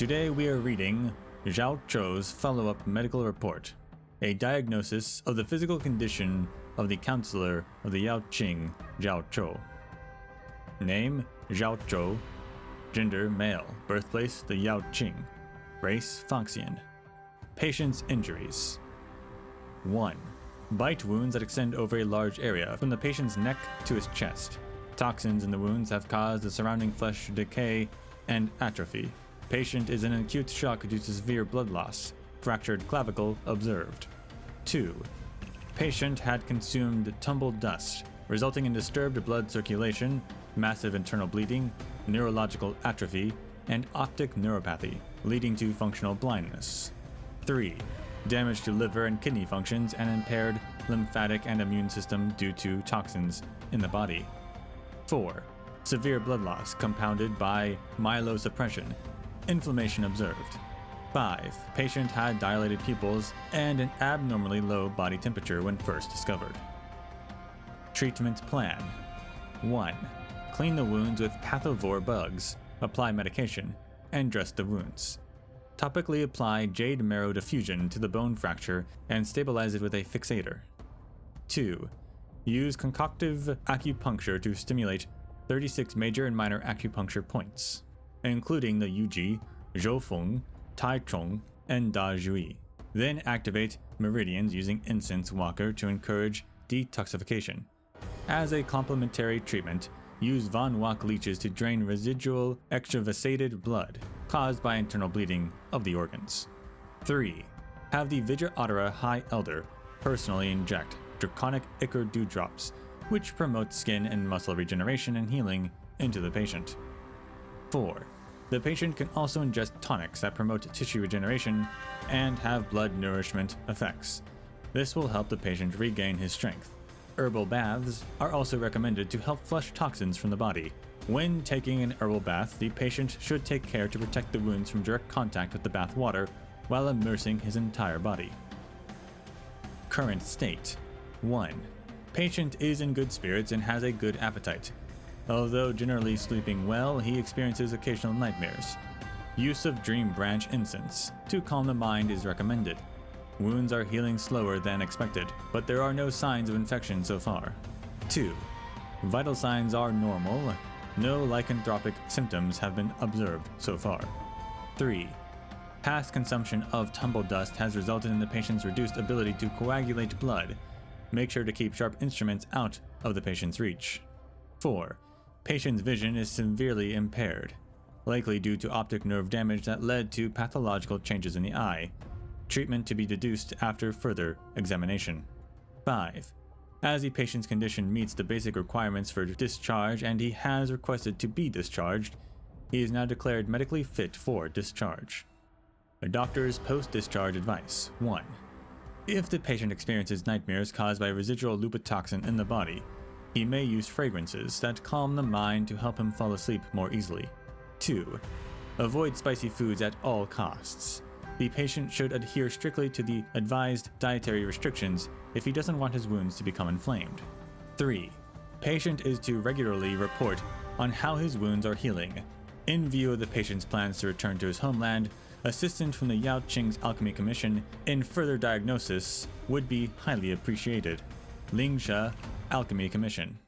Today we are reading Jiaoqiu's follow-up medical report, a diagnosis of the physical condition of the counselor of the Yaoqing, Jiaoqiu. Name, Jiaoqiu. Gender, male. Birthplace, the Yaoqing. Race, Foxian. Patient's injuries. 1. Bite wounds that extend over a large area, from the patient's neck to his chest. Toxins in the wounds have caused the surrounding flesh to decay and atrophy. Patient is in acute shock due to severe blood loss. Fractured clavicle observed. 2. Patient had consumed tumbled dust, resulting in disturbed blood circulation, massive internal bleeding, neurological atrophy, and optic neuropathy, leading to functional blindness. 3. Damage to liver and kidney functions and impaired lymphatic and immune system due to toxins in the body. 4. Severe blood loss compounded by myelosuppression. Inflammation observed. 5. Patient had dilated pupils and an abnormally low body temperature when first discovered. Treatment plan. 1. Clean the wounds with pathovore bugs, apply medication, and dress the wounds. Topically apply jade marrow diffusion to the bone fracture and stabilize it with a fixator. 2. Use concoctive acupuncture to stimulate 36 major and minor acupuncture points, including the Yuji, Zhoufeng, Taichung, and Dazhui. Then activate meridians using incense walker to encourage detoxification. As a complementary treatment, use Von Wach leeches to drain residual extravasated blood caused by internal bleeding of the organs. 3. Have the Vajra High Elder personally inject draconic ichor dewdrops, which promote skin and muscle regeneration and healing, into the patient. 4. The patient can also ingest tonics that promote tissue regeneration and have blood nourishment effects. This will help the patient regain his strength. Herbal baths are also recommended to help flush toxins from the body. When taking an herbal bath, the patient should take care to protect the wounds from direct contact with the bath water while immersing his entire body. Current state. 1. Patient is in good spirits and has a good appetite. Although generally sleeping well, he experiences occasional nightmares. Use of dream branch incense to calm the mind is recommended. Wounds are healing slower than expected, but there are no signs of infection so far. 2. Vital signs are normal. No lycanthropic symptoms have been observed so far. 3. Past consumption of tumble dust has resulted in the patient's reduced ability to coagulate blood. Make sure to keep sharp instruments out of the patient's reach. 4. Patient's vision is severely impaired, likely due to optic nerve damage that led to pathological changes in the eye. Treatment to be deduced after further examination. 5. As the patient's condition meets the basic requirements for discharge and he has requested to be discharged, he is now declared medically fit for discharge. A doctor's post-discharge advice. 1. If the patient experiences nightmares caused by residual lupotoxin in the body, he may use fragrances that calm the mind to help him fall asleep more easily. 2. Avoid spicy foods at all costs. The patient should adhere strictly to the advised dietary restrictions if he doesn't want his wounds to become inflamed. 3. Patient is to regularly report on how his wounds are healing. In view of the patient's plans to return to his homeland, assistance from the Yaoqing's Alchemy Commission in further diagnosis would be highly appreciated. Lingsha Alchemy Commission.